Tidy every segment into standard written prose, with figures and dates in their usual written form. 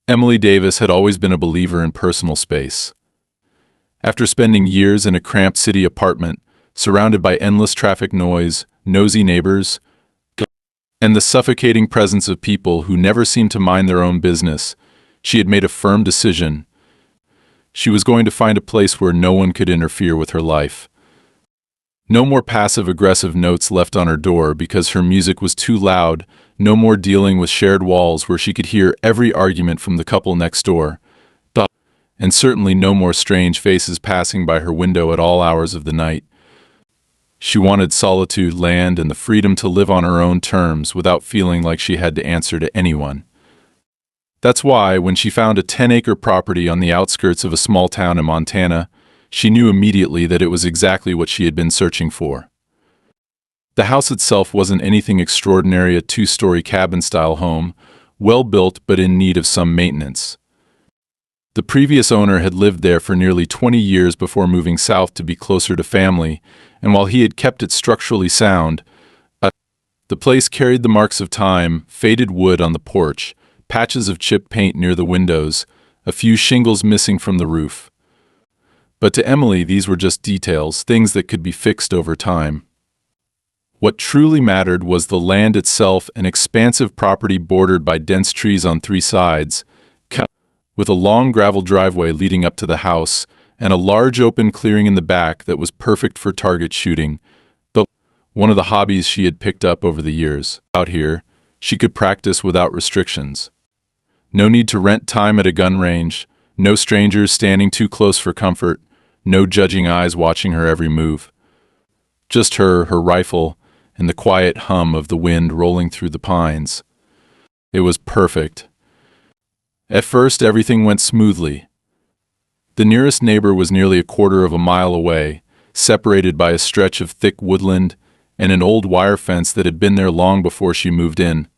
Emily Davis had always been a believer in personal space. After spending years in a cramped city apartment, surrounded by endless traffic noise, nosy neighbors, and the suffocating presence of people who never seemed to mind their own business, she had made a firm decision. She was going to find a place where no one could interfere with her life. No more passive-aggressive notes left on her door because her music was too loud, no more dealing with shared walls where she could hear every argument from the couple next door, and certainly no more strange faces passing by her window at all hours of the night. She wanted solitude, land, and the freedom to live on her own terms without feeling like she had to answer to anyone. That's why, when she found a 10-acre property on the outskirts of a small town in Montana, she knew immediately that it was exactly what she had been searching for. The house itself wasn't anything extraordinary, a 2-story cabin-style home, well-built but in need of some maintenance. The previous owner had lived there for nearly 20 years before moving south to be closer to family, and while he had kept it structurally sound, the place carried the marks of time: faded wood on the porch, patches of chipped paint near the windows, a few shingles missing from the roof. But to Emily, these were just details, things that could be fixed over time. What truly mattered was the land itself, an expansive property bordered by dense trees on 3 sides, with a long gravel driveway leading up to the house, and a large open clearing in the back that was perfect for target shooting, one of the hobbies she had picked up over the years. Out here, she could practice without restrictions. No need to rent time at a gun range, no strangers standing too close for comfort, no judging eyes watching her every move. Just her rifle, and the quiet hum of the wind rolling through the pines. It was perfect. At first, everything went smoothly. The nearest neighbor was nearly a quarter of a mile away, separated by a stretch of thick woodland and an old wire fence that had been there long before she moved in.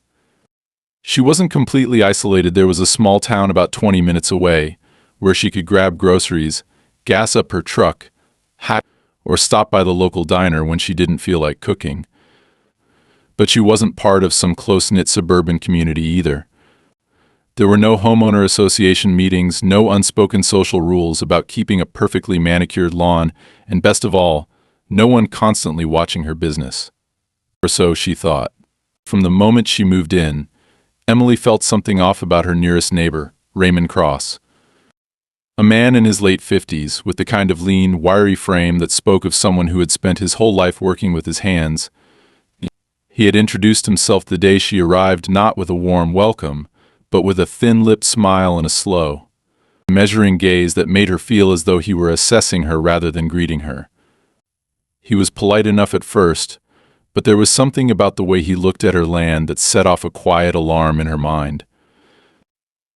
She wasn't completely isolated. There was a small town about 20 minutes away, where she could grab groceries, gas up her truck, or stop by the local diner when she didn't feel like cooking. But she wasn't part of some close-knit suburban community either. There were no homeowner association meetings, no unspoken social rules about keeping a perfectly manicured lawn, and best of all, no one constantly watching her business. Or so she thought. From the moment she moved in, Emily felt something off about her nearest neighbor, Raymond Cross. A man in his late 50s, with the kind of lean, wiry frame that spoke of someone who had spent his whole life working with his hands. He had introduced himself the day she arrived, not with a warm welcome, but with a thin-lipped smile and a slow, measuring gaze that made her feel as though he were assessing her rather than greeting her. He was polite enough at first, but there was something about the way he looked at her land that set off a quiet alarm in her mind.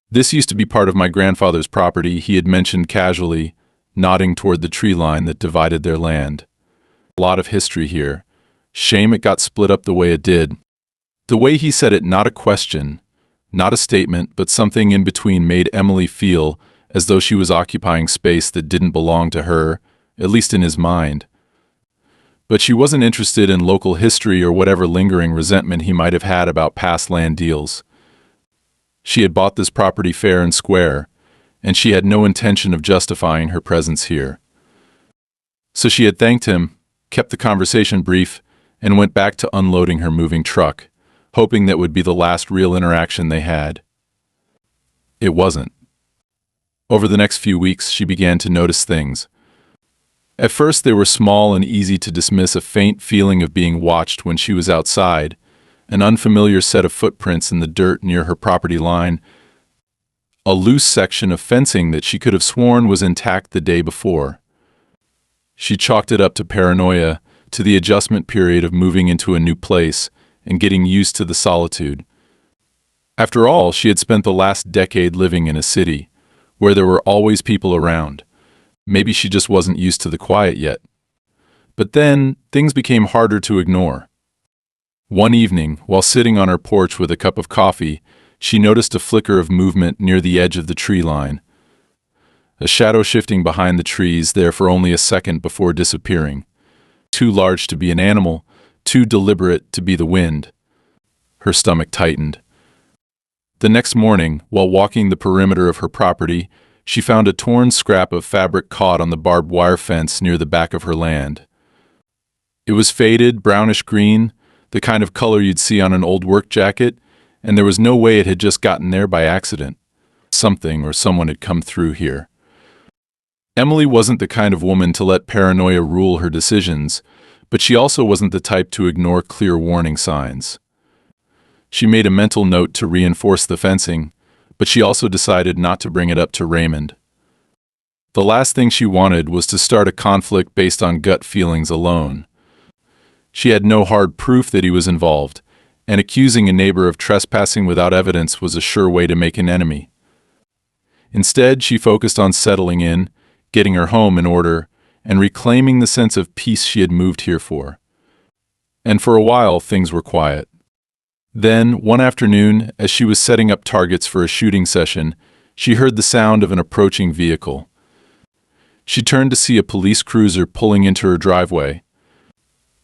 "This used to be part of my grandfather's property," he had mentioned casually, nodding toward the tree line that divided their land. "A lot of history here. Shame it got split up the way it did." The way he said it, not a question, not a statement, but something in between, made Emily feel as though she was occupying space that didn't belong to her, at least in his mind. But she wasn't interested in local history or whatever lingering resentment he might have had about past land deals. She had bought this property fair and square, and she had no intention of justifying her presence here. So she had thanked him, kept the conversation brief, and went back to unloading her moving truck, hoping that would be the last real interaction they had. It wasn't. Over the next few weeks, she began to notice things. At first, they were small and easy to dismiss: a faint feeling of being watched when she was outside, an unfamiliar set of footprints in the dirt near her property line, a loose section of fencing that she could have sworn was intact the day before. She chalked it up to paranoia, to the adjustment period of moving into a new place and getting used to the solitude. After all, she had spent the last decade living in a city, where there were always people around. Maybe she just wasn't used to the quiet yet. But then, things became harder to ignore. One evening, while sitting on her porch with a cup of coffee, she noticed a flicker of movement near the edge of the tree line. A shadow shifting behind the trees, there for only a second before disappearing. Too large to be an animal, too deliberate to be the wind. Her stomach tightened. The next morning, while walking the perimeter of her property, she found a torn scrap of fabric caught on the barbed wire fence near the back of her land. It was faded, brownish-green, the kind of color you'd see on an old work jacket, and there was no way it had just gotten there by accident. Something or someone had come through here. Emily wasn't the kind of woman to let paranoia rule her decisions, but she also wasn't the type to ignore clear warning signs. She made a mental note to reinforce the fencing, but she also decided not to bring it up to Raymond. The last thing she wanted was to start a conflict based on gut feelings alone. She had no hard proof that he was involved, and accusing a neighbor of trespassing without evidence was a sure way to make an enemy. Instead, she focused on settling in, getting her home in order, and reclaiming the sense of peace she had moved here for. And for a while, things were quiet. Then, one afternoon, as she was setting up targets for a shooting session, she heard the sound of an approaching vehicle. She turned to see a police cruiser pulling into her driveway.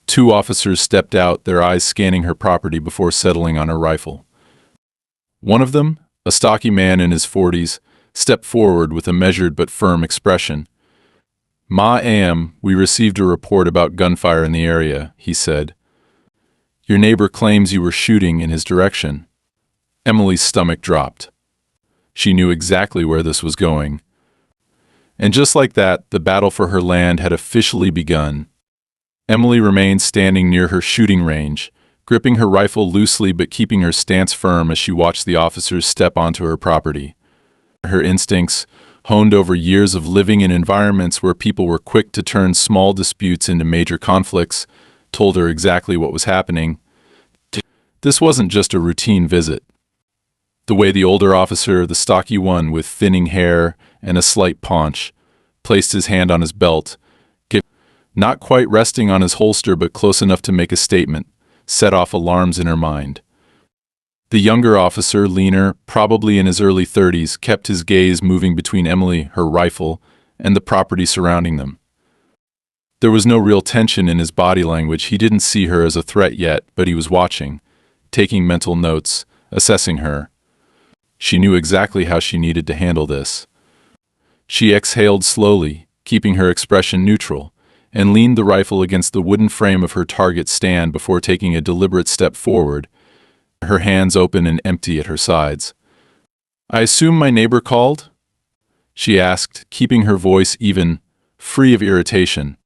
Two officers stepped out, their eyes scanning her property before settling on her rifle. One of them, a stocky man in his 40s, stepped forward with a measured but firm expression. "Ma'am, we received a report about gunfire in the area," he said. "Your neighbor claims you were shooting in his direction." Emily's stomach dropped. She knew exactly where this was going. And just like that, the battle for her land had officially begun. Emily remained standing near her shooting range, gripping her rifle loosely but keeping her stance firm as she watched the officers step onto her property. Her instincts, honed over years of living in environments where people were quick to turn small disputes into major conflicts, told her exactly what was happening. This wasn't just a routine visit. The way the older officer, the stocky one with thinning hair and a slight paunch, placed his hand on his belt, not quite resting on his holster but close enough to make a statement, set off alarms in her mind. The younger officer, leaner, probably in his early 30s, kept his gaze moving between Emily, her rifle, and the property surrounding them. There was no real tension in his body language. He didn't see her as a threat yet, but he was watching, taking mental notes, assessing her. She knew exactly how she needed to handle this. She exhaled slowly, keeping her expression neutral, and leaned the rifle against the wooden frame of her target stand before taking a deliberate step forward, her hands open and empty at her sides. "I assume my neighbor called?" she asked, keeping her voice even, free of irritation.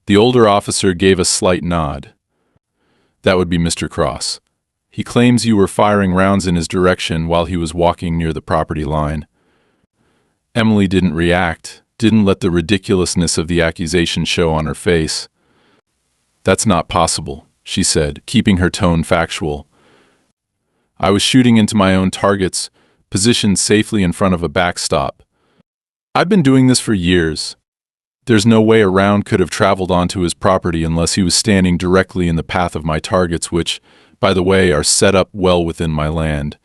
The older officer gave a slight nod. "That would be Mr. Cross. He claims you were firing rounds in his direction while he was walking near the property line." Emily didn't react, didn't let the ridiculousness of the accusation show on her face. "That's not possible," she said, keeping her tone factual. "I was shooting into my own targets, positioned safely in front of a backstop. I've been doing this for years. There's no way a round could have traveled onto his property unless he was standing directly in the path of my targets, which, by the way, are set up well within my land."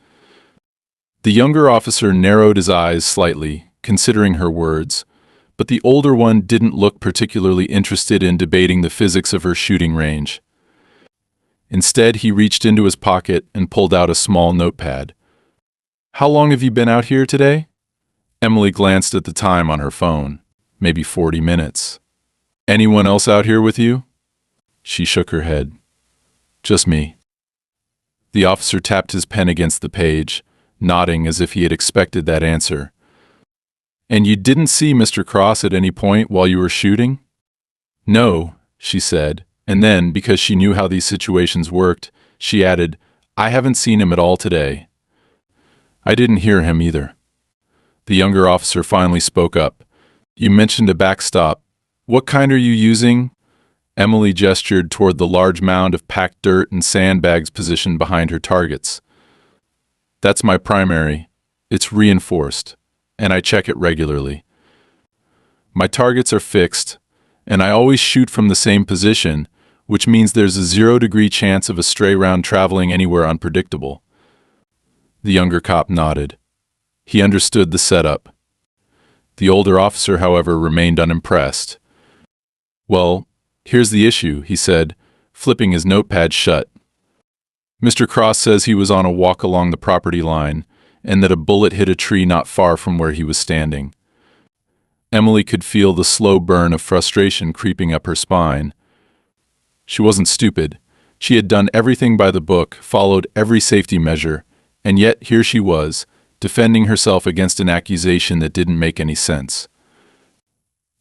The younger officer narrowed his eyes slightly, considering her words, but the older one didn't look particularly interested in debating the physics of her shooting range. Instead, he reached into his pocket and pulled out a small notepad. "How long have you been out here today?" Emily glanced at the time on her phone. "Maybe 40 minutes. Anyone else out here with you?" She shook her head. "Just me." The officer tapped his pen against the page, nodding as if he had expected that answer. "And you didn't see Mr. Cross at any point while you were shooting?" "No," she said, and then, because she knew how these situations worked, she added, "I haven't seen him at all today." "I didn't hear him either." The younger officer finally spoke up. "You mentioned a backstop. What kind are you using?" Emily gestured toward the large mound of packed dirt and sandbags positioned behind her targets. "That's my primary. It's reinforced, and I check it regularly. My targets are fixed, and I always shoot from the same position, which means there's a 0-degree chance of a stray round traveling anywhere unpredictable." The younger cop nodded. He understood the setup. The older officer, however, remained unimpressed. "Well, here's the issue," he said, flipping his notepad shut. "Mr. Cross says he was on a walk along the property line, and that a bullet hit a tree not far from where he was standing. Emily could feel the slow burn of frustration creeping up her spine. She wasn't stupid. She had done everything by the book, followed every safety measure, and yet here she was, defending herself against an accusation that didn't make any sense.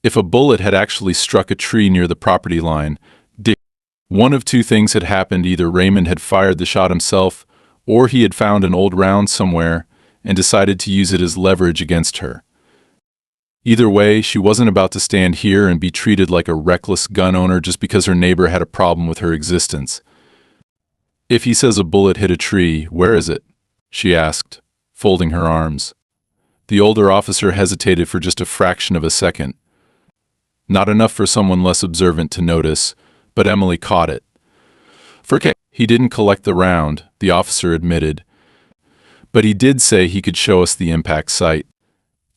If a bullet had actually struck a tree near the property line, one of two things had happened. Either Raymond had fired the shot himself, or he had found an old round somewhere and decided to use it as leverage against her. Either way, she wasn't about to stand here and be treated like a reckless gun owner just because her neighbor had a problem with her existence. "If he says a bullet hit a tree, where is it?" she asked, folding her arms. The older officer hesitated for just a fraction of a second. Not enough for someone less observant to notice, but Emily caught it. He didn't collect the round, the officer admitted, but he did say he could show us the impact site.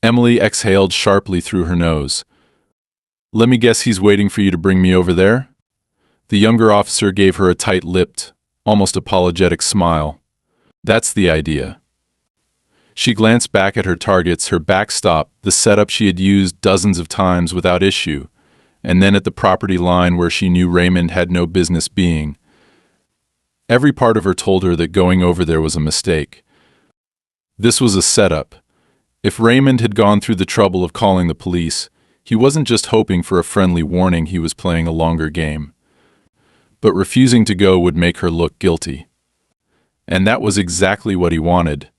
Emily exhaled sharply through her nose. "Let me guess he's waiting for you to bring me over there?" The younger officer gave her a tight-lipped, almost apologetic smile. "That's the idea." She glanced back at her targets, her backstop, the setup she had used dozens of times without issue, and then at the property line where she knew Raymond had no business being. Every part of her told her that going over there was a mistake. This was a setup. If Raymond had gone through the trouble of calling the police, he wasn't just hoping for a friendly warning, he was playing a longer game. But refusing to go would make her look guilty. And that was exactly what he wanted.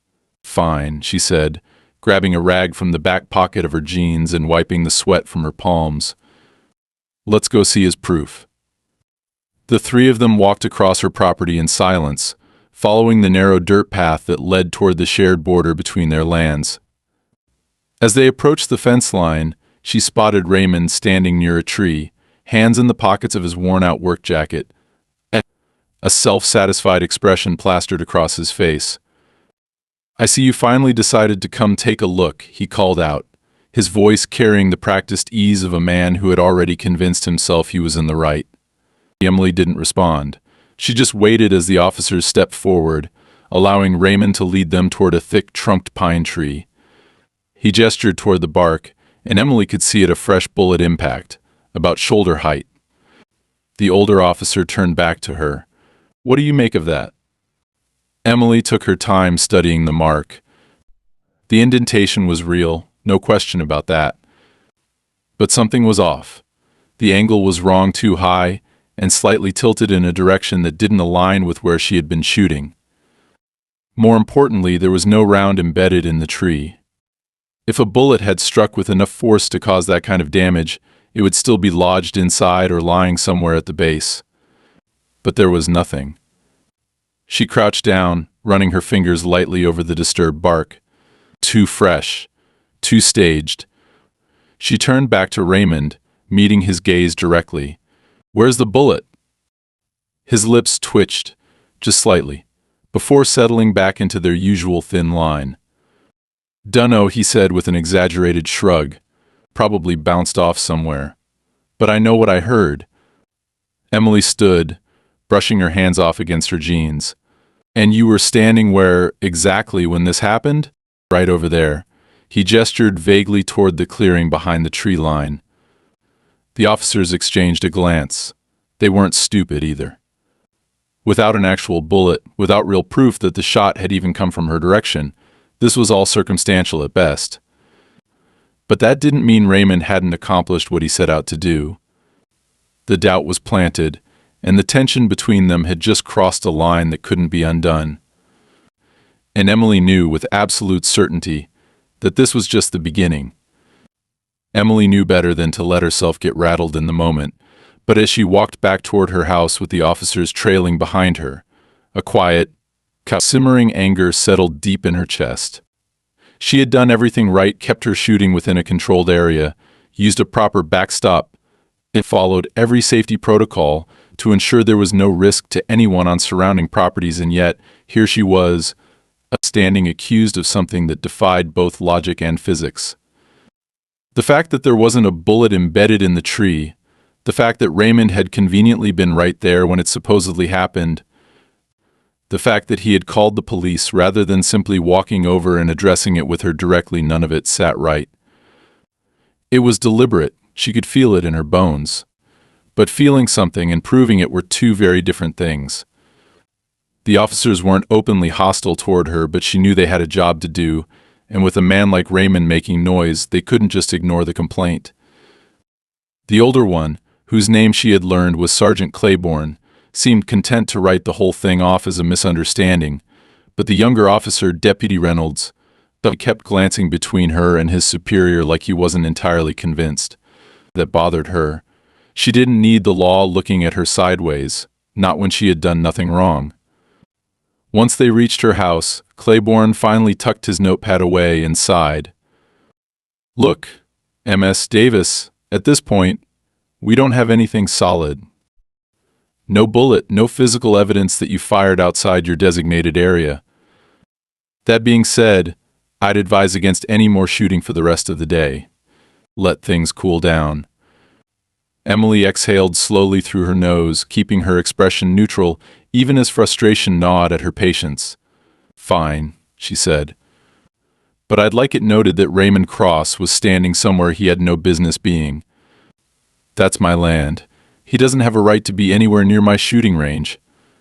"Fine," she said, grabbing a rag from the back pocket of her jeans and wiping the sweat from her palms. "Let's go see his proof." The three of them walked across her property in silence, following the narrow dirt path that led toward the shared border between their lands. As they approached the fence line, she spotted Raymond standing near a tree, hands in the pockets of his worn-out work jacket. A self-satisfied expression plastered across his face. "I see you finally decided to come take a look," he called out, his voice carrying the practiced ease of a man who had already convinced himself he was in the right. Emily didn't respond. She just waited as the officers stepped forward, allowing Raymond to lead them toward a thick-trunked pine tree. He gestured toward the bark, and Emily could see it a fresh bullet impact, about shoulder height. The older officer turned back to her. "What do you make of that?" Emily took her time studying the mark. The indentation was real, no question about that. But something was off. The angle was wrong, too high, and slightly tilted in a direction that didn't align with where she had been shooting. More importantly, there was no round embedded in the tree. If a bullet had struck with enough force to cause that kind of damage, it would still be lodged inside or lying somewhere at the base. But there was nothing. She crouched down, running her fingers lightly over the disturbed bark. Too fresh, too staged. She turned back to Raymond, meeting his gaze directly. "Where's the bullet?" His lips twitched, just slightly, before settling back into their usual thin line. "Dunno," he said with an exaggerated shrug. "Probably bounced off somewhere. But I know what I heard." Emily stood, brushing her hands off against her jeans. "And you were standing where exactly when this happened?" "Right over there." He gestured vaguely toward the clearing behind the tree line. The officers exchanged a glance. They weren't stupid either. Without an actual bullet, without real proof that the shot had even come from her direction, this was all circumstantial at best. But that didn't mean Raymond hadn't accomplished what he set out to do. The doubt was planted, and the tension between them had just crossed a line that couldn't be undone. And Emily knew with absolute certainty that this was just the beginning. Emily knew better than to let herself get rattled in the moment, but as she walked back toward her house with the officers trailing behind her, a quiet, simmering anger settled deep in her chest. She had done everything right, kept her shooting within a controlled area, used a proper backstop, and followed every safety protocol to ensure there was no risk to anyone on surrounding properties, and yet here she was, standing accused of something that defied both logic and physics. The fact that there wasn't a bullet embedded in the tree, the fact that Raymond had conveniently been right there when it supposedly happened, The fact that he had called the police rather than simply walking over and addressing it with her directly, none of it sat right. It was deliberate, she could feel it in her bones. But feeling something and proving it were two very different things. The officers weren't openly hostile toward her, but she knew they had a job to do, and with a man like Raymond making noise, they couldn't just ignore the complaint. The older one, whose name she had learned was Sergeant Claiborne, seemed content to write the whole thing off as a misunderstanding, but the younger officer, Deputy Reynolds, kept glancing between her and his superior like he wasn't entirely convinced. That bothered her. She didn't need the law looking at her sideways, not when she had done nothing wrong. Once they reached her house, Claiborne finally tucked his notepad away and sighed. "Look, M.S. Davis, at this point, we don't have anything solid. No bullet, no physical evidence that you fired outside your designated area. That being said, I'd advise against any more shooting for the rest of the day. Let things cool down." Emily exhaled slowly through her nose, keeping her expression neutral, even as frustration gnawed at her patience. "Fine," she said. "But I'd like it noted that Raymond Cross was standing somewhere he had no business being. That's my land. He doesn't have a right to be anywhere near my shooting range."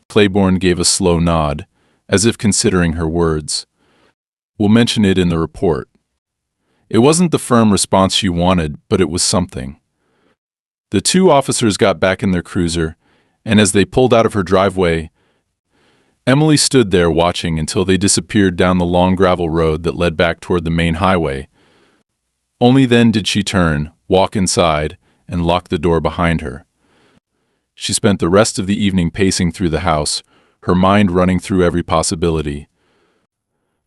Claiborne gave a slow nod, as if considering her words. "We'll mention it in the report." It wasn't the firm response she wanted, but it was something. The two officers got back in their cruiser, and as they pulled out of her driveway, Emily stood there watching until they disappeared down the long gravel road that led back toward the main highway. Only then did she turn, walk inside, and lock the door behind her. She spent the rest of the evening pacing through the house, her mind running through every possibility.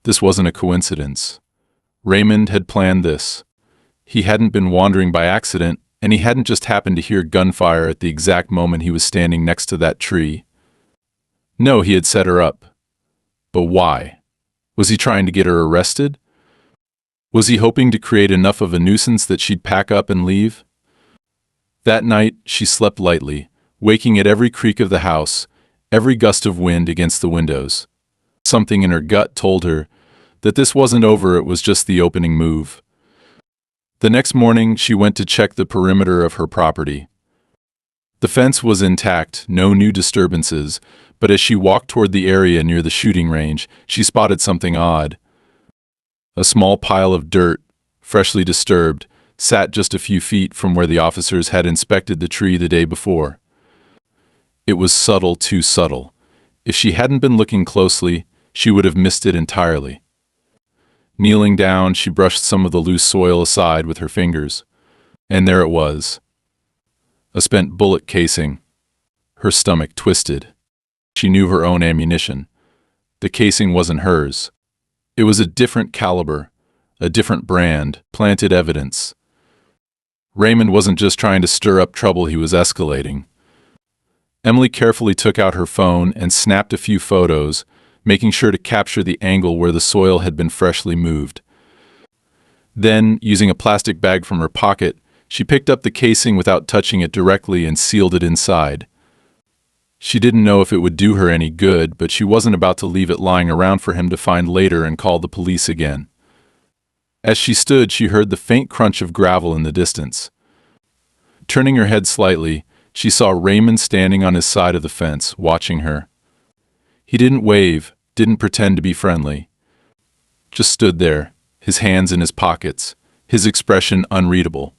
This wasn't a coincidence. Raymond had planned this. He hadn't been wandering by accident, and he hadn't just happened to hear gunfire at the exact moment he was standing next to that tree. No, he had set her up. But why? Was he trying to get her arrested? Was he hoping to create enough of a nuisance that she'd pack up and leave? That night, she slept lightly, waking at every creak of the house, every gust of wind against the windows. Something in her gut told her that this wasn't over, it was just the opening move. The next morning, she went to check the perimeter of her property. The fence was intact, no new disturbances, but as she walked toward the area near the shooting range, she spotted something odd. A small pile of dirt, freshly disturbed, sat just a few feet from where the officers had inspected the tree the day before. It was subtle, too subtle. If she hadn't been looking closely, she would have missed it entirely. Kneeling down, she brushed some of the loose soil aside with her fingers. And there it was. A spent bullet casing. Her stomach twisted. She knew her own ammunition. The casing wasn't hers. It was a different caliber, a different brand, planted evidence. Raymond wasn't just trying to stir up trouble, he was escalating. Emily carefully took out her phone and snapped a few photos, making sure to capture the angle where the soil had been freshly moved. Then, using a plastic bag from her pocket, she picked up the casing without touching it directly and sealed it inside. She didn't know if it would do her any good, but she wasn't about to leave it lying around for him to find later and call the police again. As she stood, she heard the faint crunch of gravel in the distance. Turning her head slightly, she saw Raymond standing on his side of the fence, watching her. He didn't wave, didn't pretend to be friendly. Just stood there, his hands in his pockets, his expression unreadable.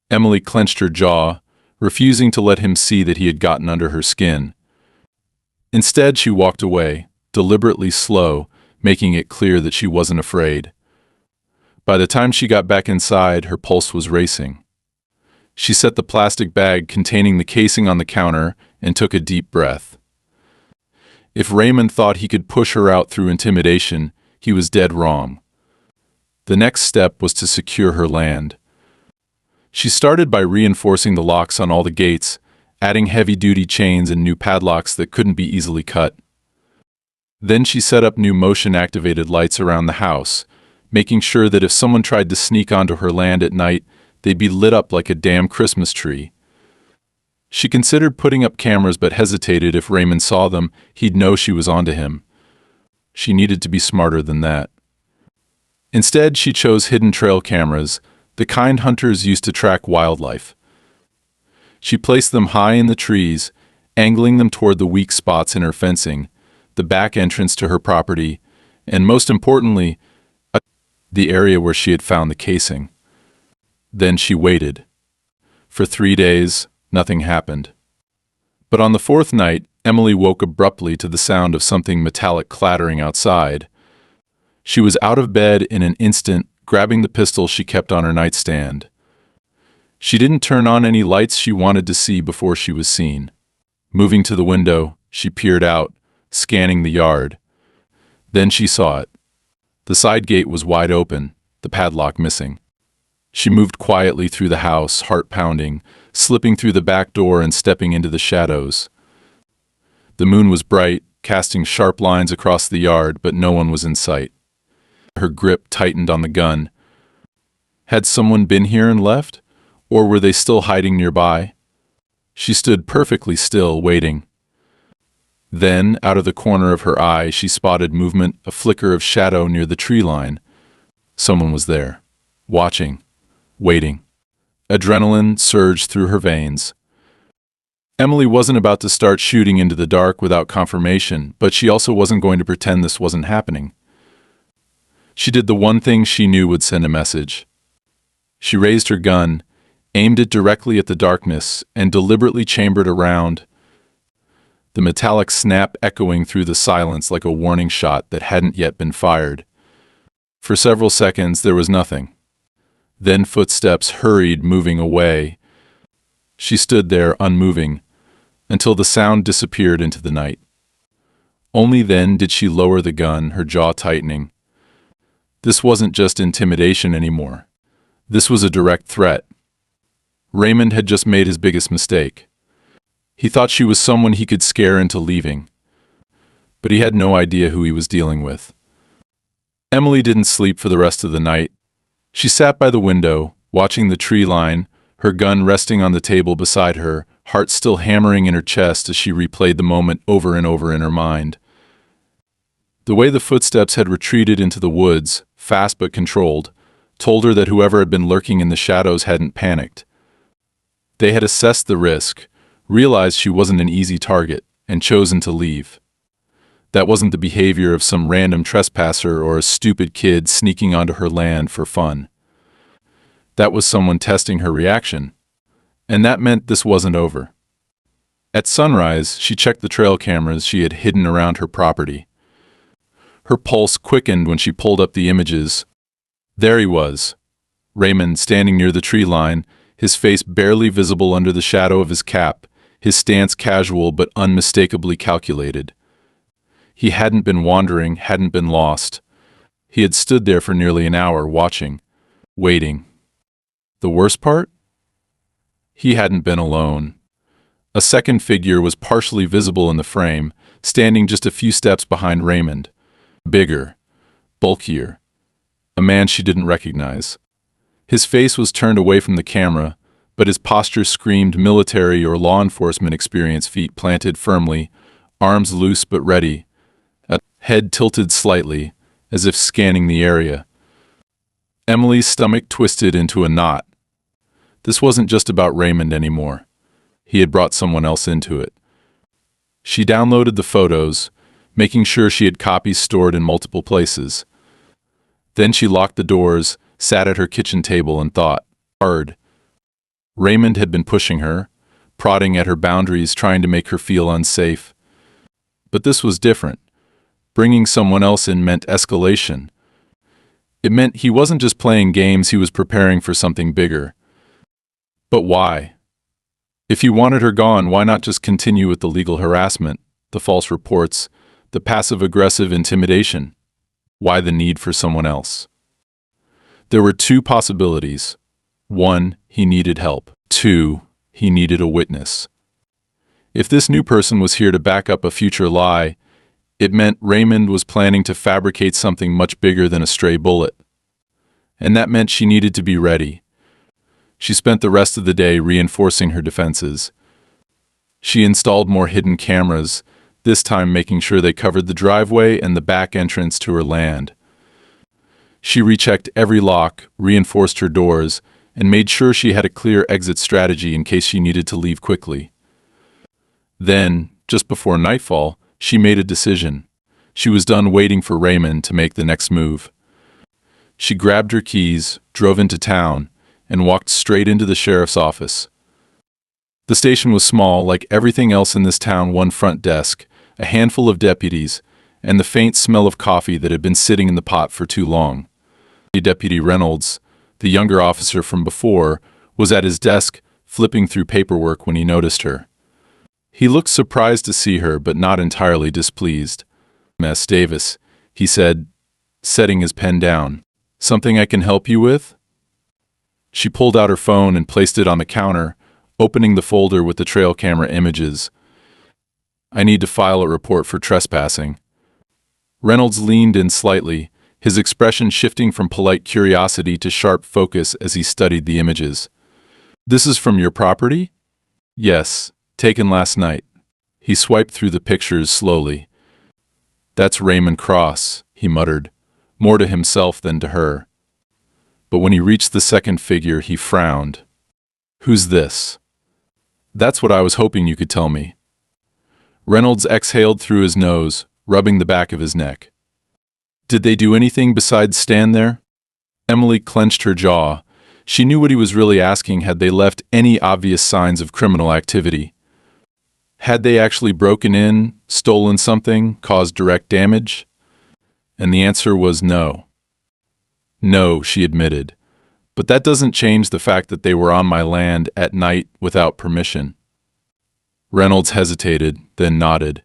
Emily clenched her jaw, refusing to let him see that he had gotten under her skin. Instead, she walked away, deliberately slow, making it clear that she wasn't afraid. By the time she got back inside, her pulse was racing. She set the plastic bag containing the casing on the counter and took a deep breath. If Raymond thought he could push her out through intimidation, he was dead wrong. The next step was to secure her land. She started by reinforcing the locks on all the gates, adding heavy-duty chains and new padlocks that couldn't be easily cut. Then she set up new motion-activated lights around the house, making sure that if someone tried to sneak onto her land at night, they'd be lit up like a damn Christmas tree. She considered putting up cameras but hesitated. If Raymond saw them, he'd know she was onto him. She needed to be smarter than that. Instead, she chose hidden trail cameras, the kind hunters used to track wildlife. She placed them high in the trees, angling them toward the weak spots in her fencing, the back entrance to her property, and most importantly, the area where she had found the casing. Then she waited. For 3 days, nothing happened. But on the fourth night, Emily woke abruptly to the sound of something metallic clattering outside. She was out of bed in an instant, grabbing the pistol she kept on her nightstand. She didn't turn on any lights she wanted to see before she was seen. Moving to the window, she peered out, scanning the yard. Then she saw it. The side gate was wide open, the padlock missing. She moved quietly through the house, heart pounding, slipping through the back door and stepping into the shadows. The moon was bright, casting sharp lines across the yard, but no one was in sight. Her grip tightened on the gun. Had someone been here and left? Or were they still hiding nearby? She stood perfectly still, waiting. Then, out of the corner of her eye, she spotted movement, a flicker of shadow near the tree line. Someone was there, watching, waiting. Adrenaline surged through her veins. Emily wasn't about to start shooting into the dark without confirmation, but she also wasn't going to pretend this wasn't happening. She did the one thing she knew would send a message. She raised her gun, aimed it directly at the darkness, and deliberately chambered a round. The metallic snap echoing through the silence like a warning shot that hadn't yet been fired. For several seconds there was nothing. Then footsteps hurried, moving away. She stood there, unmoving, until the sound disappeared into the night. Only then did she lower the gun, her jaw tightening. This wasn't just intimidation anymore. This was a direct threat. Raymond had just made his biggest mistake. He thought she was someone he could scare into leaving. But he had no idea who he was dealing with. Emily didn't sleep for the rest of the night. She sat by the window, watching the tree line, her gun resting on the table beside her, heart still hammering in her chest as she replayed the moment over and over in her mind. The way the footsteps had retreated into the woods, fast but controlled, told her that whoever had been lurking in the shadows hadn't panicked. They had assessed the risk, realized she wasn't an easy target, and chosen to leave. That wasn't the behavior of some random trespasser or a stupid kid sneaking onto her land for fun. That was someone testing her reaction. And that meant this wasn't over. At sunrise, she checked the trail cameras she had hidden around her property. Her pulse quickened when she pulled up the images. There he was, Raymond standing near the tree line, his face barely visible under the shadow of his cap, his stance casual but unmistakably calculated. He hadn't been wandering, hadn't been lost. He had stood there for nearly an hour, watching, waiting. The worst part? He hadn't been alone. A second figure was partially visible in the frame, standing just a few steps behind Raymond. Bigger, bulkier, a man she didn't recognize. His face was turned away from the camera, but his posture screamed military or law enforcement experience, feet planted firmly, arms loose but ready, a head tilted slightly, as if scanning the area. Emily's stomach twisted into a knot. This wasn't just about Raymond anymore. He had brought someone else into it. She downloaded the photos, making sure she had copies stored in multiple places. Then she locked the doors, sat at her kitchen table and thought hard. Raymond had been pushing her, prodding at her boundaries, trying to make her feel unsafe. But this was different. Bringing someone else in meant escalation. It meant he wasn't just playing games, he was preparing for something bigger. But why? If he wanted her gone, why not just continue with the legal harassment, the false reports, the passive-aggressive intimidation? Why the need for someone else? There were two possibilities. 1, he needed help. 2, he needed a witness. If this new person was here to back up a future lie, it meant Raymond was planning to fabricate something much bigger than a stray bullet. And that meant she needed to be ready. She spent the rest of the day reinforcing her defenses. She installed more hidden cameras, this time making sure they covered the driveway and the back entrance to her land. She rechecked every lock, reinforced her doors, and made sure she had a clear exit strategy in case she needed to leave quickly. Then, just before nightfall, she made a decision. She was done waiting for Raymond to make the next move. She grabbed her keys, drove into town, and walked straight into the sheriff's office. The station was small, like everything else in this town: one front desk, a handful of deputies, and the faint smell of coffee that had been sitting in the pot for too long. Deputy Reynolds, the younger officer from before, was at his desk, flipping through paperwork when he noticed her. He looked surprised to see her, but not entirely displeased. "Miss Davis," he said, setting his pen down. "Something I can help you with?" She pulled out her phone and placed it on the counter, opening the folder with the trail camera images. "I need to file a report for trespassing." Reynolds leaned in slightly, his expression shifting from polite curiosity to sharp focus as he studied the images. "This is from your property?" "Yes, taken last night." He swiped through the pictures slowly. "That's Raymond Cross," he muttered, more to himself than to her. But when he reached the second figure, he frowned. "Who's this?" "That's what I was hoping you could tell me." Reynolds exhaled through his nose, rubbing the back of his neck. "Did they do anything besides stand there?" Emily clenched her jaw. She knew what he was really asking. Had they left any obvious signs of criminal activity? Had they actually broken in, stolen something, caused direct damage? And the answer was no. "No," she admitted. "But that doesn't change the fact that they were on my land at night without permission." Reynolds hesitated, then nodded.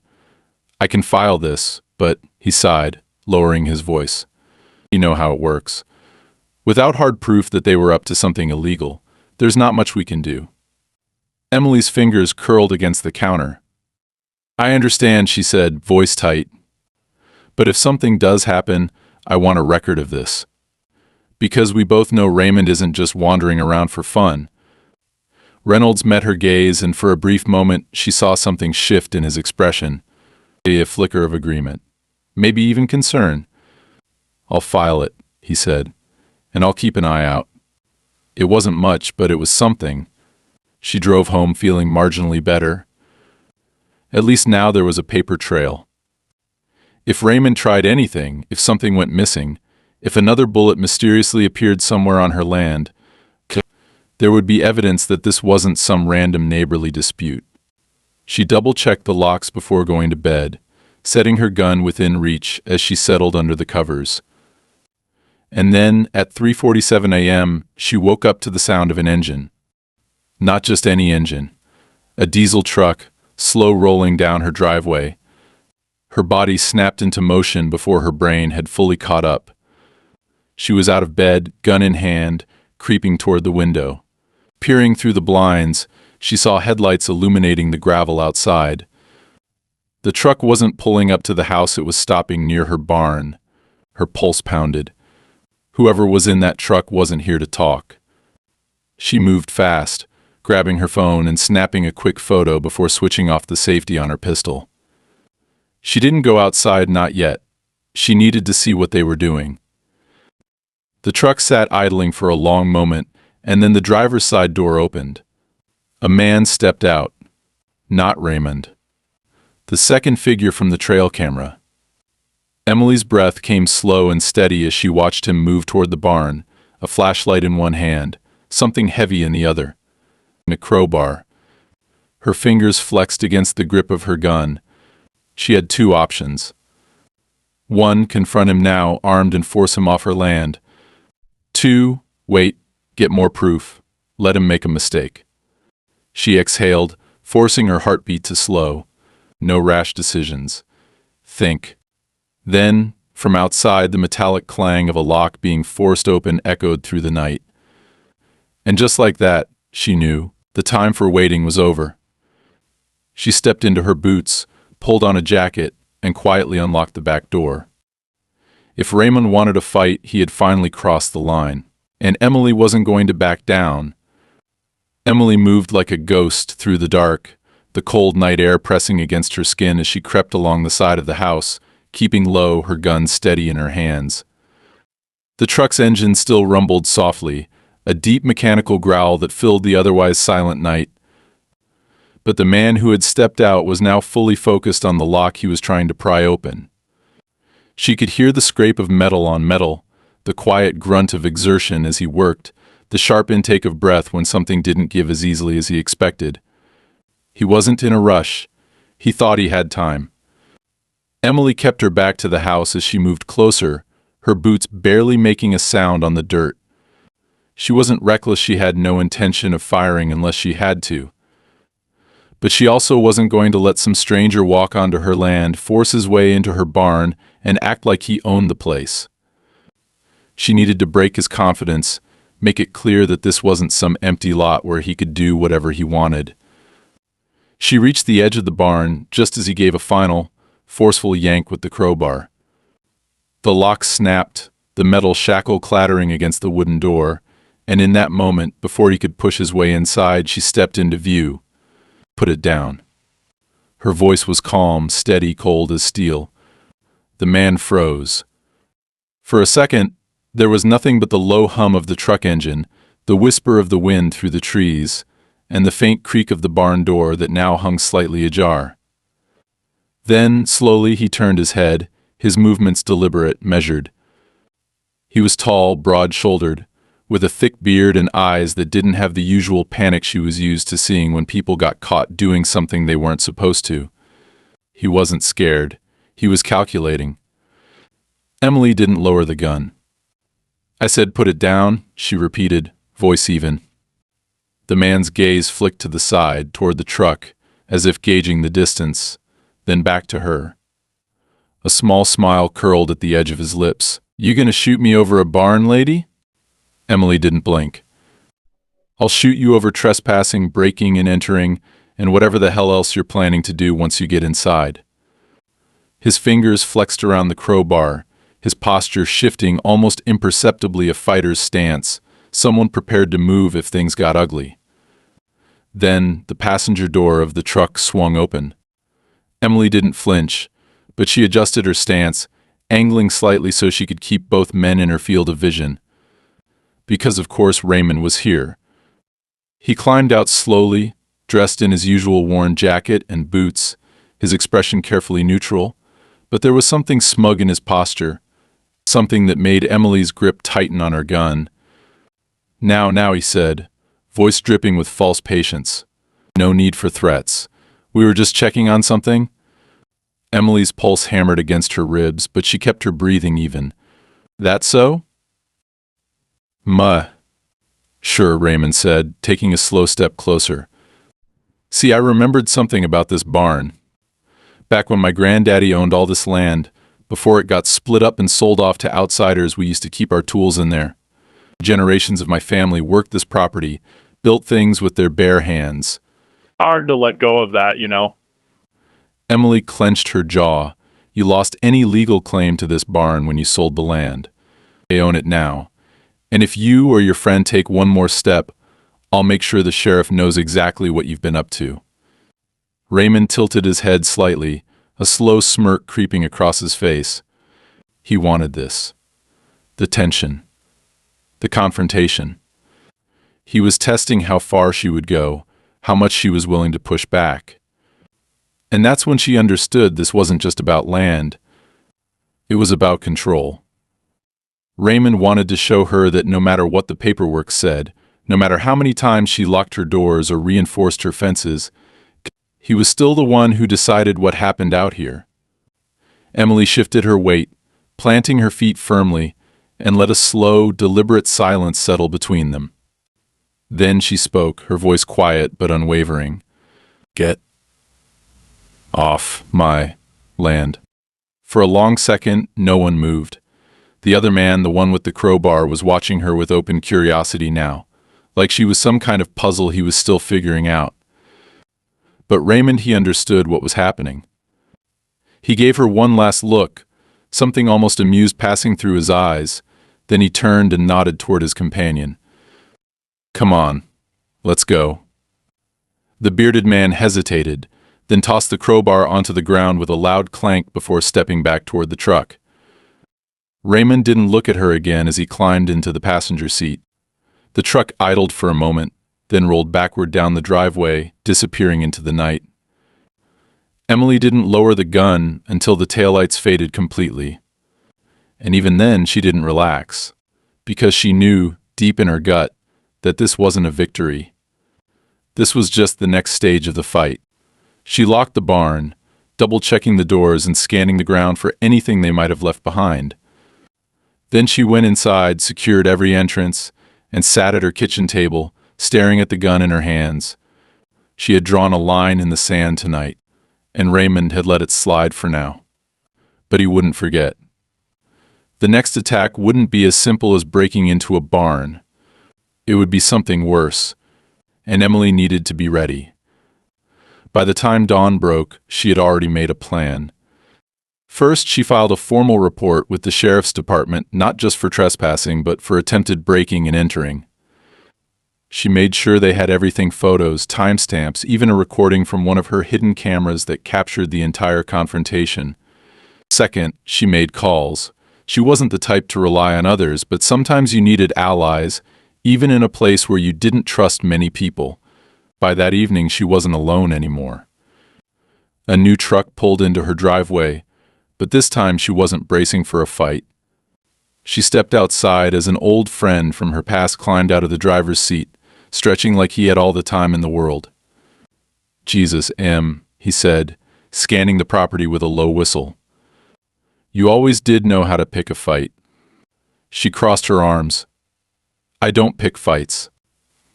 "I can file this, but," he sighed, lowering his voice, "you know how it works. Without hard proof that they were up to something illegal, there's not much we can do." Emily's fingers curled against the counter. "I understand," she said, voice tight. "But if something does happen, I want a record of this. Because we both know Raymond isn't just wandering around for fun." Reynolds met her gaze, and for a brief moment she saw something shift in his expression. A flicker of agreement. Maybe even concern. "I'll file it," he said, "and I'll keep an eye out." It wasn't much, but it was something. She drove home feeling marginally better. At least now there was a paper trail. If Raymond tried anything, if something went missing, if another bullet mysteriously appeared somewhere on her land, there would be evidence that this wasn't some random neighborly dispute. She double-checked the locks before going to bed, setting her gun within reach as she settled under the covers. And then, at 3:47 a.m., she woke up to the sound of an engine. Not just any engine. A diesel truck, slow rolling down her driveway. Her body snapped into motion before her brain had fully caught up. She was out of bed, gun in hand, creeping toward the window. Peering through the blinds, she saw headlights illuminating the gravel outside. The truck wasn't pulling up to the house, it was stopping near her barn. Her pulse pounded. Whoever was in that truck wasn't here to talk. She moved fast, grabbing her phone and snapping a quick photo before switching off the safety on her pistol. She didn't go outside, not yet. She needed to see what they were doing. The truck sat idling for a long moment, and then the driver's side door opened. A man stepped out. Not Raymond. The second figure from the trail camera. Emily's breath came slow and steady as she watched him move toward the barn, a flashlight in one hand, something heavy in the other. A crowbar. Her fingers flexed against the grip of her gun. She had two options. One, confront him now, armed, and force him off her land. Two, wait, get more proof, let him make a mistake. She exhaled, forcing her heartbeat to slow. No rash decisions. Think. Then, from outside, the metallic clang of a lock being forced open echoed through the night. And just like that, she knew, the time for waiting was over. She stepped into her boots, pulled on a jacket, and quietly unlocked the back door. If Raymond wanted a fight, he had finally crossed the line, and Emily wasn't going to back down. Emily moved like a ghost through the dark, the cold night air pressing against her skin as she crept along the side of the house, keeping low, her gun steady in her hands. The truck's engine still rumbled softly, a deep mechanical growl that filled the otherwise silent night. But the man who had stepped out was now fully focused on the lock he was trying to pry open. She could hear the scrape of metal on metal, the quiet grunt of exertion as he worked, the sharp intake of breath when something didn't give as easily as he expected. He wasn't in a rush. He thought he had time. Emily kept her back to the house as she moved closer, her boots barely making a sound on the dirt. She wasn't reckless. She had no intention of firing unless she had to. But she also wasn't going to let some stranger walk onto her land, force his way into her barn, and act like he owned the place. She needed to break his confidence, make it clear that this wasn't some empty lot where he could do whatever he wanted. She reached the edge of the barn just as he gave a final, forceful yank with the crowbar. The lock snapped, the metal shackle clattering against the wooden door, and in that moment, before he could push his way inside, she stepped into view. Put it down. Her voice was calm, steady, cold as steel. The man froze. For a second, there was nothing but the low hum of the truck engine, the whisper of the wind through the trees, and the faint creak of the barn door that now hung slightly ajar. Then, slowly, he turned his head, his movements deliberate, measured. He was tall, broad-shouldered, with a thick beard and eyes that didn't have the usual panic she was used to seeing when people got caught doing something they weren't supposed to. He wasn't scared. He was calculating. Emily didn't lower the gun. "I said put it down," she repeated, voice even. The man's gaze flicked to the side, toward the truck, as if gauging the distance, then back to her. A small smile curled at the edge of his lips. "You gonna shoot me over a barn, lady?" Emily didn't blink. "I'll shoot you over trespassing, breaking and entering, and whatever the hell else you're planning to do once you get inside." His fingers flexed around the crowbar, his posture shifting almost imperceptibly, a fighter's stance, someone prepared to move if things got ugly. Then the passenger door of the truck swung open. Emily didn't flinch, but she adjusted her stance, angling slightly so she could keep both men in her field of vision. Because of course Raymond was here. He climbed out slowly, dressed in his usual worn jacket and boots, his expression carefully neutral, but there was something smug in his posture, something that made Emily's grip tighten on her gun. Now, he said, voice dripping with false patience. "No need for threats. We were just checking on something." Emily's pulse hammered against her ribs, but she kept her breathing even. "That so?" Sure, Raymond said, taking a slow step closer. "See, I remembered something about this barn. Back when my granddaddy owned all this land, before it got split up and sold off to outsiders, we used to keep our tools in there. Generations of my family worked this property, built things with their bare hands." Hard to let go of that, you know. Emily clenched her jaw. "You lost any legal claim to this barn when you sold the land. They own it now. And if you or your friend take one more step, I'll make sure the sheriff knows exactly what you've been up to." Raymond tilted his head slightly, a slow smirk creeping across his face. He wanted this. The tension. The confrontation. He was testing how far she would go, how much she was willing to push back. And that's when she understood this wasn't just about land. It was about control. Raymond wanted to show her that no matter what the paperwork said, no matter how many times she locked her doors or reinforced her fences, he was still the one who decided what happened out here. Emily shifted her weight, planting her feet firmly, and let a slow, deliberate silence settle between them. Then she spoke, her voice quiet but unwavering. "Get off my land." For a long second, no one moved. The other man, the one with the crowbar, was watching her with open curiosity now, like she was some kind of puzzle he was still figuring out. But Raymond, he understood what was happening. He gave her one last look, something almost amused passing through his eyes, then he turned and nodded toward his companion. "Come on, let's go." The bearded man hesitated, then tossed the crowbar onto the ground with a loud clank before stepping back toward the truck. Raymond didn't look at her again as he climbed into the passenger seat. The truck idled for a moment, then rolled backward down the driveway, disappearing into the night. Emily didn't lower the gun until the taillights faded completely. And even then she didn't relax, because she knew, deep in her gut, that this wasn't a victory. This was just the next stage of the fight. She locked the barn, double-checking the doors and scanning the ground for anything they might have left behind. Then she went inside, secured every entrance, and sat at her kitchen table, staring at the gun in her hands. She had drawn a line in the sand tonight, and Raymond had let it slide for now. But he wouldn't forget. The next attack wouldn't be as simple as breaking into a barn. It would be something worse, and Emily needed to be ready. By the time dawn broke, she had already made a plan. First, she filed a formal report with the sheriff's department, not just for trespassing, but for attempted breaking and entering. She made sure they had everything: photos, timestamps, even a recording from one of her hidden cameras that captured the entire confrontation. Second, she made calls. She wasn't the type to rely on others, but sometimes you needed allies, even in a place where you didn't trust many people. By that evening, she wasn't alone anymore. A new truck pulled into her driveway, but this time she wasn't bracing for a fight. She stepped outside as an old friend from her past climbed out of the driver's seat, stretching like he had all the time in the world. "Jesus, Em," he said, scanning the property with a low whistle. "You always did know how to pick a fight." She crossed her arms. "I don't pick fights.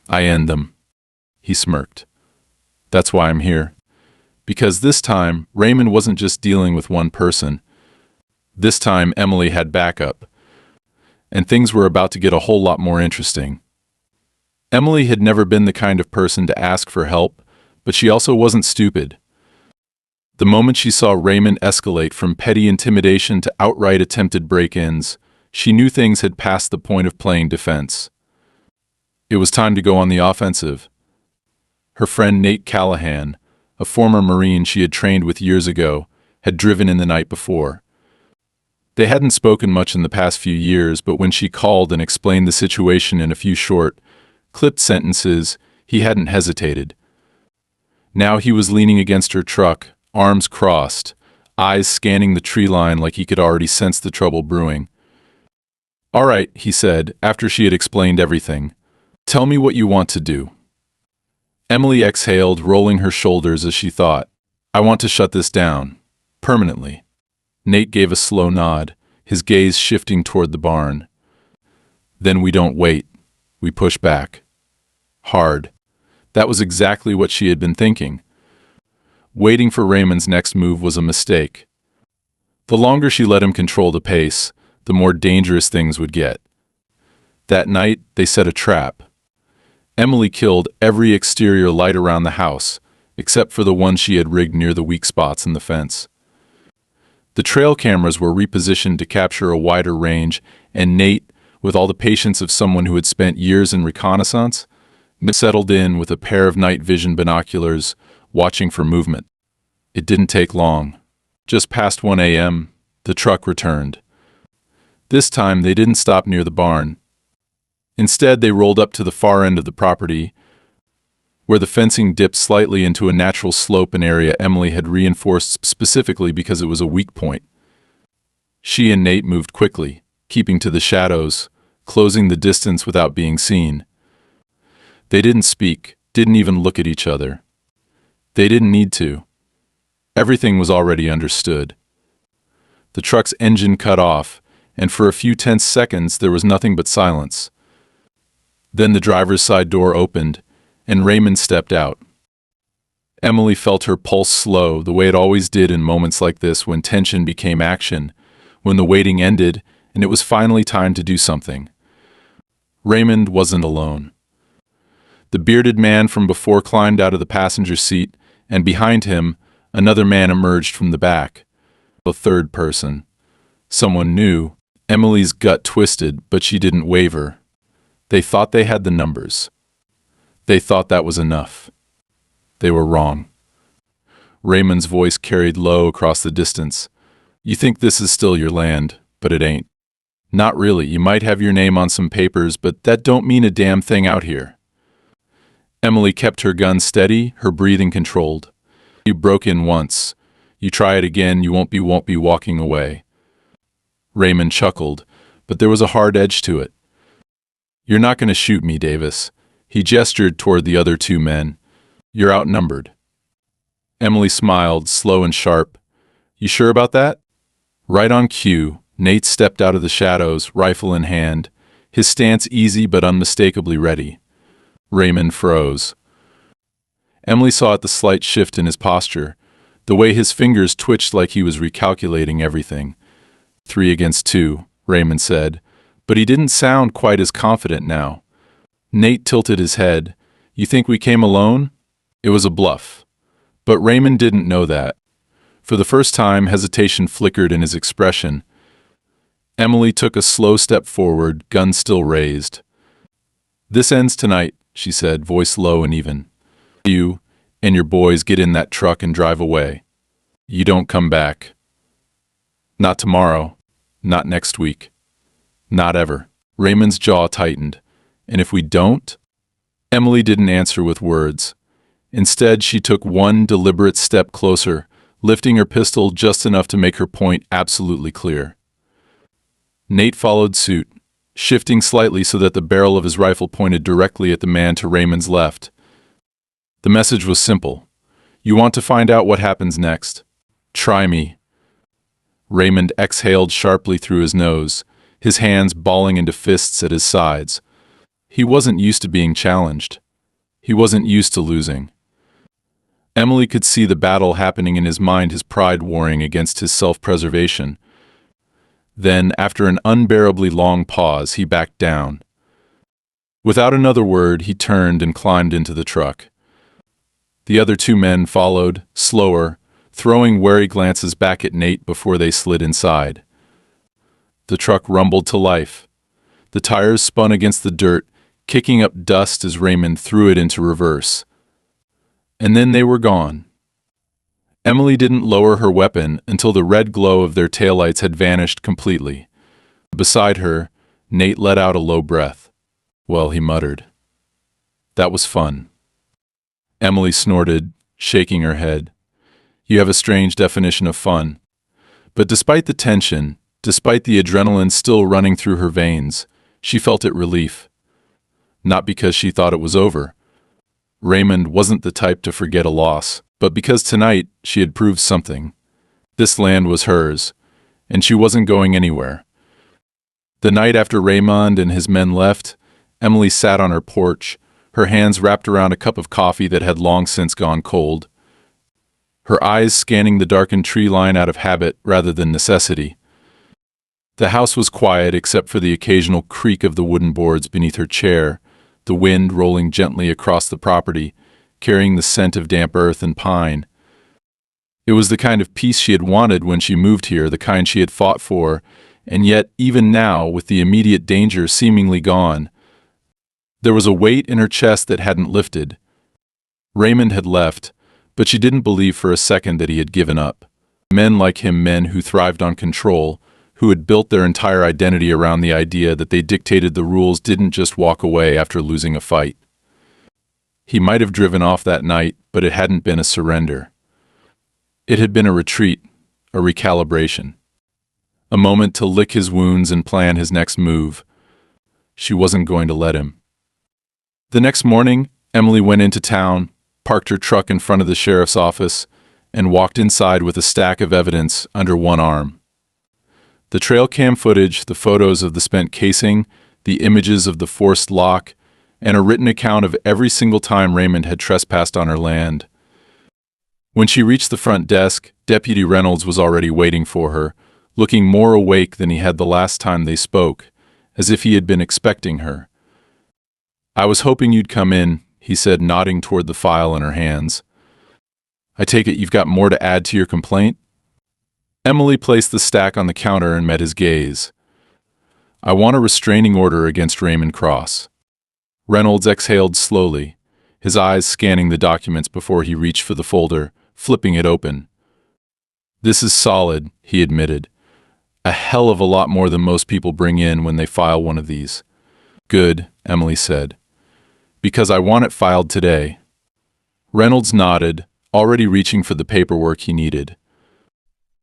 I end them." He smirked. "That's why I'm here." Because this time, Raymond wasn't just dealing with one person. This time, Emily had backup. And things were about to get a whole lot more interesting. Emily had never been the kind of person to ask for help, but she also wasn't stupid. The moment she saw Raymond escalate from petty intimidation to outright attempted break-ins, she knew things had passed the point of playing defense. It was time to go on the offensive. Her friend Nate Callahan, a former Marine she had trained with years ago, had driven in the night before. They hadn't spoken much in the past few years, but when she called and explained the situation in a few short, clipped sentences, he hadn't hesitated. Now he was leaning against her truck, arms crossed, eyes scanning the tree line like he could already sense the trouble brewing. "All right," he said, after she had explained everything. "Tell me what you want to do." Emily exhaled, rolling her shoulders as she thought, "I want to shut this down. Permanently." Nate gave a slow nod, his gaze shifting toward the barn. "Then we don't wait. We push back. Hard." That was exactly what she had been thinking. Waiting for Raymond's next move was a mistake. The longer she let him control the pace, the more dangerous things would get. That night, they set a trap. Emily killed every exterior light around the house, except for the one she had rigged near the weak spots in the fence. The trail cameras were repositioned to capture a wider range, and Nate, with all the patience of someone who had spent years in reconnaissance, settled in with a pair of night vision binoculars, watching for movement. It didn't take long. Just past 1 a.m., the truck returned. This time, they didn't stop near the barn. Instead, they rolled up to the far end of the property, where the fencing dipped slightly into a natural slope, an area Emily had reinforced specifically because it was a weak point. She and Nate moved quickly, keeping to the shadows, closing the distance without being seen. They didn't speak, didn't even look at each other. They didn't need to. Everything was already understood. The truck's engine cut off, and for a few tense seconds there was nothing but silence. Then the driver's side door opened, and Raymond stepped out. Emily felt her pulse slow, the way it always did in moments like this when tension became action, when the waiting ended and it was finally time to do something. Raymond wasn't alone. The bearded man from before climbed out of the passenger seat, and behind him, another man emerged from the back. A third person. Someone new. Emily's gut twisted, but she didn't waver. They thought they had the numbers. They thought that was enough. They were wrong. Raymond's voice carried low across the distance. "You think this is still your land, but it ain't. Not really. You might have your name on some papers, but that don't mean a damn thing out here." Emily kept her gun steady, her breathing controlled. "You broke in once. You try it again, you won't be walking away." Raymond chuckled, but there was a hard edge to it. "You're not going to shoot me, Davis." He gestured toward the other two men. "You're outnumbered." Emily smiled, slow and sharp. "You sure about that?" Right on cue, Nate stepped out of the shadows, rifle in hand, his stance easy but unmistakably ready. Raymond froze. Emily saw it, the slight shift in his posture, the way his fingers twitched like he was recalculating everything. 3 against 2, Raymond said, but he didn't sound quite as confident now. Nate tilted his head. "You think we came alone?" It was a bluff. But Raymond didn't know that. For the first time, hesitation flickered in his expression. Emily took a slow step forward, gun still raised. "This ends tonight," she said, voice low and even. "You and your boys get in that truck and drive away. You don't come back. Not tomorrow. Not next week. Not ever." Raymond's jaw tightened. "And if we don't?" Emily didn't answer with words. Instead, she took one deliberate step closer, lifting her pistol just enough to make her point absolutely clear. Nate followed suit, shifting slightly so that the barrel of his rifle pointed directly at the man to Raymond's left. The message was simple. "You want to find out what happens next? Try me." Raymond exhaled sharply through his nose, his hands balling into fists at his sides. He wasn't used to being challenged. He wasn't used to losing. Emily could see the battle happening in his mind, his pride warring against his self-preservation. Then, after an unbearably long pause, he backed down. Without another word, he turned and climbed into the truck. The other two men followed, slower, throwing wary glances back at Nate before they slid inside. The truck rumbled to life. The tires spun against the dirt, kicking up dust as Raymond threw it into reverse. And then they were gone. Emily didn't lower her weapon until the red glow of their taillights had vanished completely. Beside her, Nate let out a low breath. "Well," he muttered. "That was fun." Emily snorted, shaking her head. "You have a strange definition of fun." But despite the tension, despite the adrenaline still running through her veins, she felt it relief. Not because she thought it was over. Raymond wasn't the type to forget a loss, but because tonight she had proved something. This land was hers, and she wasn't going anywhere. The night after Raymond and his men left, Emily sat on her porch, her hands wrapped around a cup of coffee that had long since gone cold. Her eyes scanning the darkened tree line out of habit rather than necessity. The house was quiet except for the occasional creak of the wooden boards beneath her chair, the wind rolling gently across the property, carrying the scent of damp earth and pine. It was the kind of peace she had wanted when she moved here, the kind she had fought for, and yet, even now, with the immediate danger seemingly gone, there was a weight in her chest that hadn't lifted. Raymond had left, but she didn't believe for a second that he had given up. Men like him, men who thrived on control, who had built their entire identity around the idea that they dictated the rules, didn't just walk away after losing a fight. He might have driven off that night, but it hadn't been a surrender. It had been a retreat, a recalibration. A moment to lick his wounds and plan his next move. She wasn't going to let him. The next morning, Emily went into town, parked her truck in front of the sheriff's office, and walked inside with a stack of evidence under one arm. The trail cam footage, the photos of the spent casing, the images of the forced lock, and a written account of every single time Raymond had trespassed on her land. When she reached the front desk, Deputy Reynolds was already waiting for her, looking more awake than he had the last time they spoke, as if he had been expecting her. "I was hoping you'd come in," he said, nodding toward the file in her hands. "I take it you've got more to add to your complaint?" Emily placed the stack on the counter and met his gaze. "I want a restraining order against Raymond Cross." Reynolds exhaled slowly, his eyes scanning the documents before he reached for the folder, flipping it open. "This is solid," he admitted. "A hell of a lot more than most people bring in when they file one of these." "Good," Emily said. "Because I want it filed today." Reynolds nodded, already reaching for the paperwork he needed.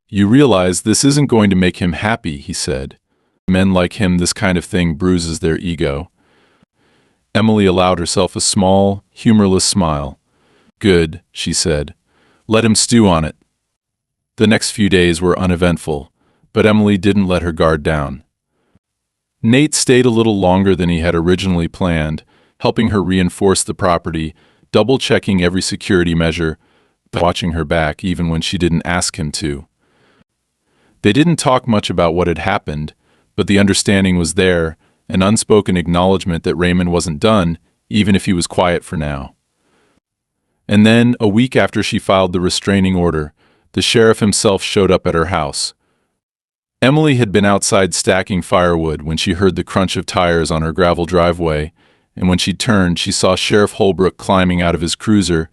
"You realize this isn't going to make him happy," he said. "Men like him, this kind of thing bruises their ego." Emily allowed herself a small, humorless smile. "Good," she said. "Let him stew on it." The next few days were uneventful, but Emily didn't let her guard down. Nate stayed a little longer than he had originally planned, helping her reinforce the property, double-checking every security measure, but watching her back even when she didn't ask him to. They didn't talk much about what had happened, but the understanding was there, an unspoken acknowledgement that Raymond wasn't done, even if he was quiet for now. And then, a week after she filed the restraining order, the sheriff himself showed up at her house. Emily had been outside stacking firewood when she heard the crunch of tires on her gravel driveway, and when she turned, she saw Sheriff Holbrook climbing out of his cruiser,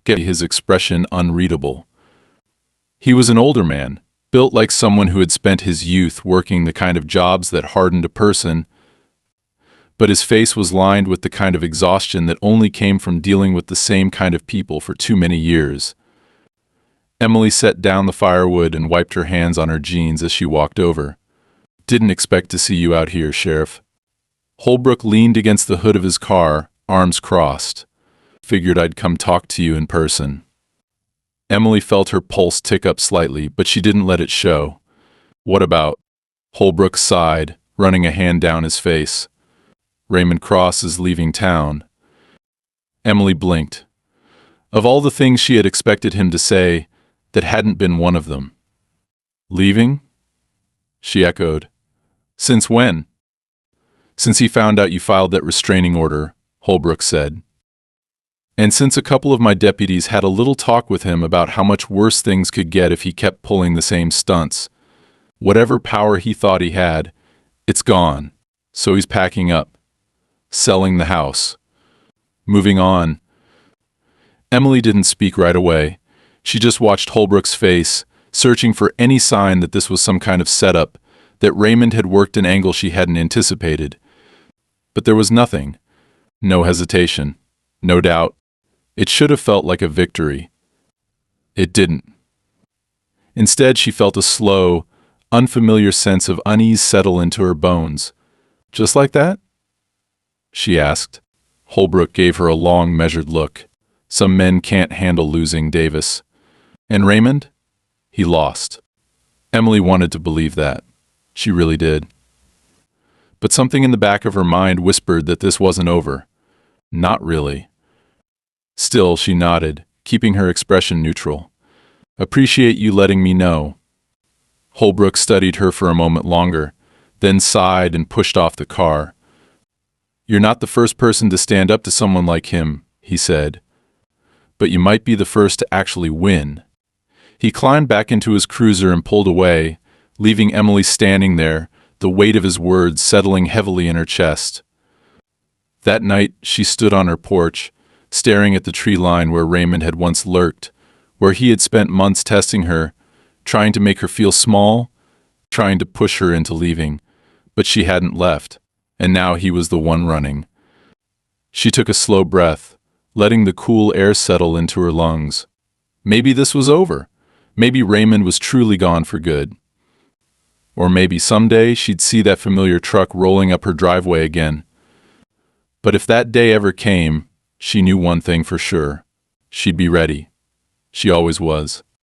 getting his expression unreadable. He was an older man, built like someone who had spent his youth working the kind of jobs that hardened a person, but his face was lined with the kind of exhaustion that only came from dealing with the same kind of people for too many years. Emily set down the firewood and wiped her hands on her jeans as she walked over. "Didn't expect to see you out here, Sheriff." Holbrook leaned against the hood of his car, arms crossed. "Figured I'd come talk to you in person." Emily felt her pulse tick up slightly, but she didn't let it show. "What about?" Holbrook sighed, running a hand down his face. "Raymond Cross is leaving town." Emily blinked. Of all the things she had expected him to say, that hadn't been one of them. "Leaving?" she echoed. "Since when?" "Since he found out you filed that restraining order," Holbrook said. "And since a couple of my deputies had a little talk with him about how much worse things could get if he kept pulling the same stunts. Whatever power he thought he had, it's gone, so he's packing up. Selling the house. Moving on." Emily didn't speak right away. She just watched Holbrook's face, searching for any sign that this was some kind of setup, that Raymond had worked an angle she hadn't anticipated. But there was nothing. No hesitation. No doubt. It should have felt like a victory. It didn't. Instead, she felt a slow, unfamiliar sense of unease settle into her bones. "Just like that?" she asked. Holbrook gave her a long, measured look. "Some men can't handle losing, Davis. And Raymond? He lost." Emily wanted to believe that. She really did. But something in the back of her mind whispered that this wasn't over. Not really. Still, she nodded, keeping her expression neutral. "Appreciate you letting me know." Holbrook studied her for a moment longer, then sighed and pushed off the car. "You're not the first person to stand up to someone like him," he said. "But you might be the first to actually win." He climbed back into his cruiser and pulled away, leaving Emily standing there, the weight of his words settling heavily in her chest. That night, she stood on her porch, staring at the tree line where Raymond had once lurked, where he had spent months testing her, trying to make her feel small, trying to push her into leaving. But she hadn't left, and now he was the one running. She took a slow breath, letting the cool air settle into her lungs. Maybe this was over. Maybe Raymond was truly gone for good. Or maybe someday she'd see that familiar truck rolling up her driveway again. But if that day ever came, she knew one thing for sure. She'd be ready. She always was.